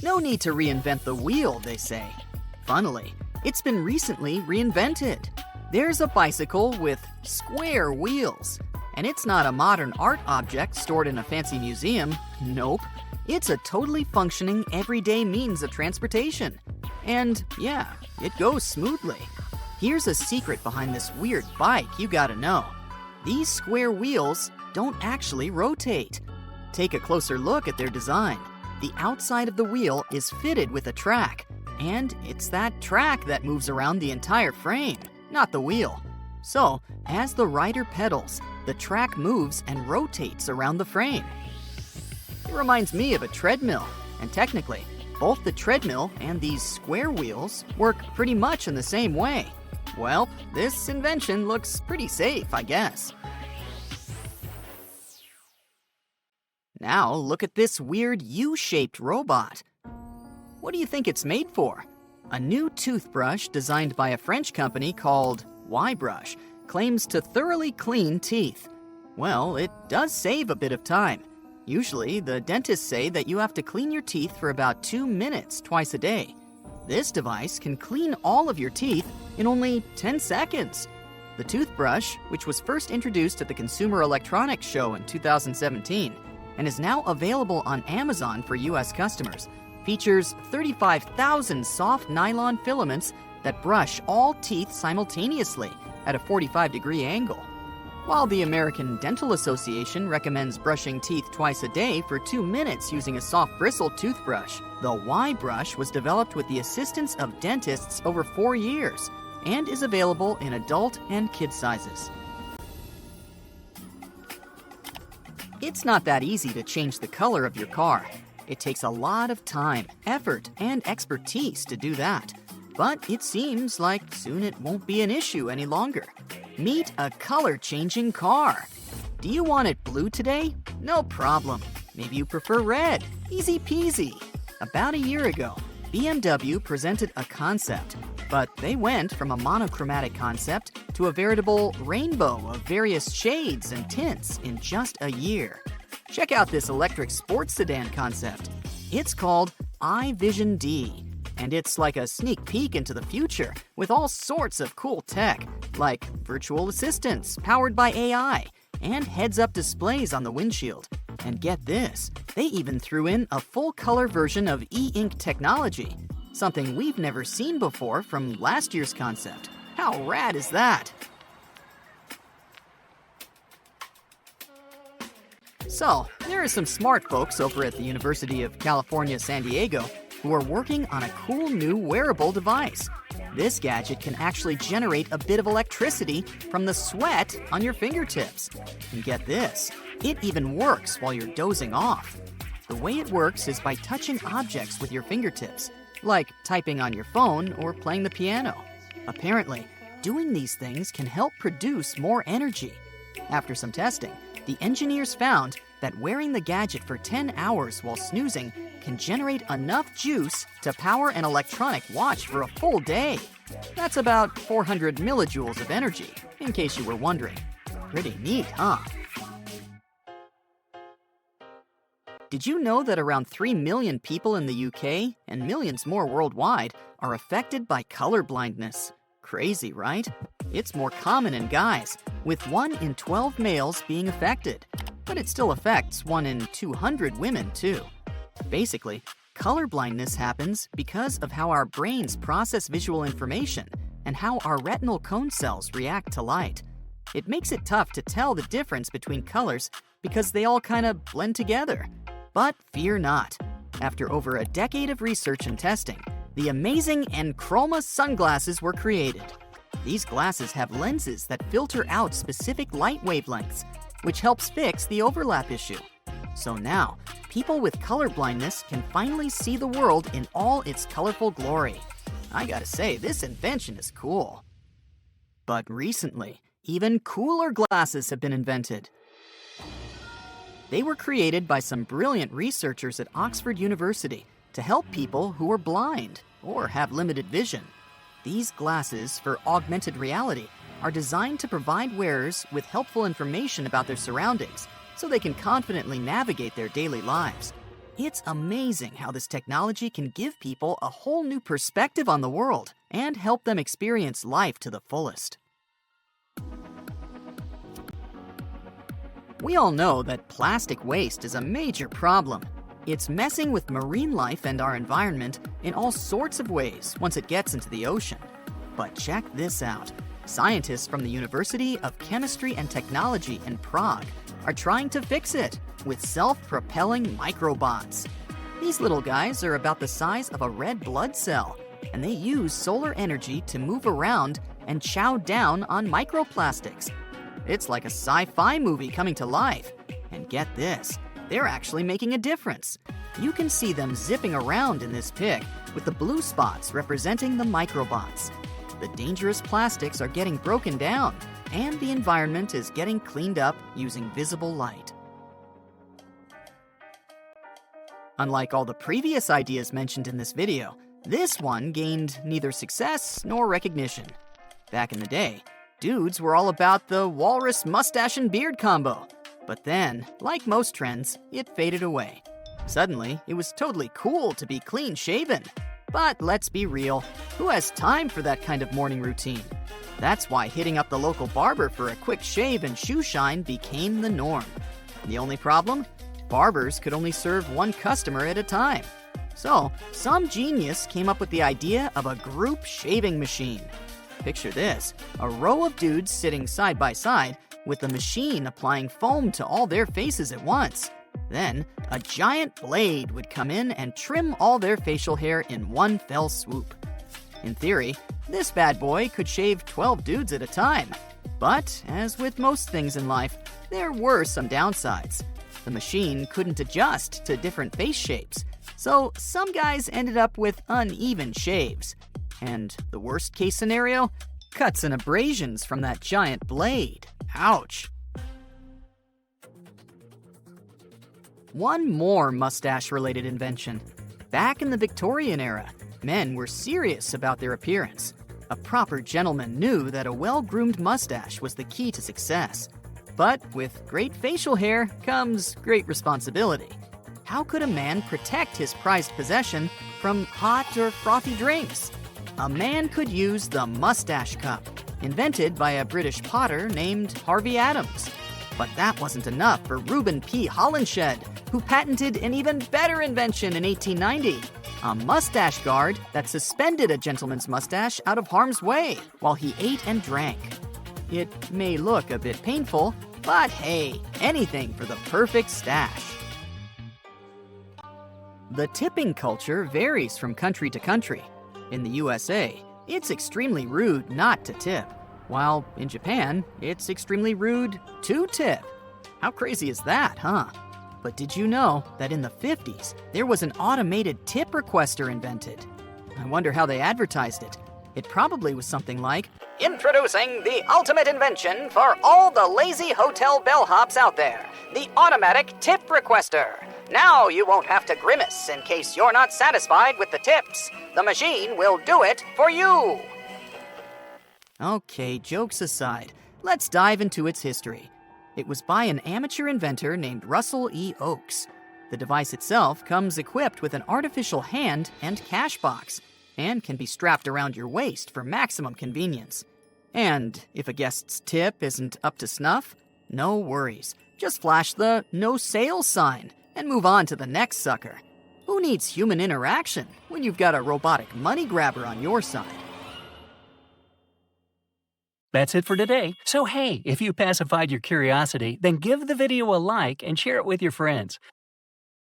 No need to reinvent the wheel, they say. Funnily, it's been recently reinvented. There's a bicycle with square wheels. And it's not a modern art object stored in a fancy museum. Nope. It's a totally functioning, everyday means of transportation. And yeah, it goes smoothly. Here's a secret behind this weird bike you gotta know. These square wheels don't actually rotate. Take a closer look at their design. The outside of the wheel is fitted with a track, and it's that track that moves around the entire frame, not the wheel. So, as the rider pedals, the track moves and rotates around the frame. It reminds me of a treadmill, and technically, both the treadmill and these square wheels work pretty much in the same way. Well, this invention looks pretty safe, I guess. Now look at this weird U-shaped robot. What do you think it's made for? A new toothbrush designed by a French company called YBrush claims to thoroughly clean teeth. Well, it does save a bit of time. Usually, the dentists say that you have to clean your teeth for about 2 minutes twice a day. This device can clean all of your teeth in only 10 seconds. The toothbrush, which was first introduced at the Consumer Electronics Show in 2017 and is now available on Amazon for US customers, features 35,000 soft nylon filaments that brush all teeth simultaneously at a 45-degree angle. While the American Dental Association recommends brushing teeth twice a day for 2 minutes using a soft bristle toothbrush, the YBrush was developed with the assistance of dentists over 4 years and is available in adult and kid sizes. It's not that easy to change the color of your car. It takes a lot of time, effort, and expertise to do that. But it seems like soon it won't be an issue any longer. Meet a color-changing car. Do you want it blue today? No problem. Maybe you prefer red. Easy peasy. About a year ago, BMW presented a concept, but they went from a monochromatic concept to a veritable rainbow of various shades and tints in just a year. Check out this electric sports sedan concept. It's called iVision D. And it's like a sneak peek into the future with all sorts of cool tech, like virtual assistants powered by AI and heads-up displays on the windshield. And get this, they even threw in a full-color version of e-ink technology, something we've never seen before from last year's concept. How rad is that? So, there are some smart folks over at the University of California, San Diego who are working on a cool new wearable device. This gadget can actually generate a bit of electricity from the sweat on your fingertips. And get this, it even works while you're dozing off. The way it works is by touching objects with your fingertips, like typing on your phone or playing the piano. Apparently, doing these things can help produce more energy. After some testing, the engineers found that wearing the gadget for 10 hours while snoozing can generate enough juice to power an electronic watch for a full day. That's about 400 millijoules of energy, in case you were wondering. Pretty neat, huh? Did you know that around 3 million people in the UK and millions more worldwide are affected by color blindness? Crazy, right? It's more common in guys, with 1 in 12 males being affected. But it still affects 1 in 200 women, too. Basically, color blindness happens because of how our brains process visual information and how our retinal cone cells react to light. It makes it tough to tell the difference between colors because they all kind of blend together. But fear not. After over a decade of research and testing, the amazing EnChrom sunglasses were created. These glasses have lenses that filter out specific light wavelengths, which helps fix the overlap issue. So now, people with color blindness can finally see the world in all its colorful glory. I gotta say, this invention is cool. But recently, even cooler glasses have been invented. They were created by some brilliant researchers at Oxford University to help people who are blind or have limited vision. These glasses for augmented reality are designed to provide wearers with helpful information about their surroundings so they can confidently navigate their daily lives. It's amazing how this technology can give people a whole new perspective on the world and help them experience life to the fullest. We all know that plastic waste is a major problem. It's messing with marine life and our environment in all sorts of ways once it gets into the ocean. But check this out. Scientists from the University of Chemistry and Technology in Prague are trying to fix it with self-propelling microbots. These little guys are about the size of a red blood cell, and they use solar energy to move around and chow down on microplastics. It's like a sci-fi movie coming to life. And get this, they're actually making a difference. You can see them zipping around in this pic with the blue spots representing the microbots. The dangerous plastics are getting broken down, and the environment is getting cleaned up using visible light. Unlike all the previous ideas mentioned in this video, this one gained neither success nor recognition. Back in the day, dudes were all about the walrus mustache and beard combo. But then, like most trends, it faded away. Suddenly, it was totally cool to be clean-shaven. But let's be real, who has time for that kind of morning routine? That's why hitting up the local barber for a quick shave and shoe shine became the norm. The only problem? Barbers could only serve one customer at a time. So, some genius came up with the idea of a group shaving machine. Picture this, a row of dudes sitting side by side with the machine applying foam to all their faces at once. Then, a giant blade would come in and trim all their facial hair in one fell swoop. In theory, this bad boy could shave 12 dudes at a time. But, as with most things in life, there were some downsides. The machine couldn't adjust to different face shapes, so some guys ended up with uneven shaves. And the worst case scenario? Cuts and abrasions from that giant blade. Ouch. One more mustache-related invention. Back in the Victorian era, men were serious about their appearance. A proper gentleman knew that a well-groomed mustache was the key to success. But with great facial hair comes great responsibility. How could a man protect his prized possession from hot or frothy drinks? A man could use the mustache cup, invented by a British potter named Harvey Adams. But that wasn't enough for Reuben P. Holinshed, who patented an even better invention in 1890, a mustache guard that suspended a gentleman's mustache out of harm's way while he ate and drank. It may look a bit painful, but hey, anything for the perfect stash. The tipping culture varies from country to country. In the USA, it's extremely rude not to tip, while in Japan, it's extremely rude to tip. How crazy is that, huh? But did you know that in the 50s, there was an automated tip requester invented? I wonder how they advertised it. It probably was something like, "Introducing the ultimate invention for all the lazy hotel bellhops out there, the automatic tip requester. Now you won't have to grimace in case you're not satisfied with the tips. The machine will do it for you." Okay, jokes aside, let's dive into its history. It was by an amateur inventor named Russell E. Oakes. The device itself comes equipped with an artificial hand and cash box, and can be strapped around your waist for maximum convenience. And if a guest's tip isn't up to snuff, no worries. Just flash the "no sales" sign and move on to the next sucker. Who needs human interaction when you've got a robotic money grabber on your side? That's it for today. So hey, if you pacified your curiosity, then give the video a like and share it with your friends.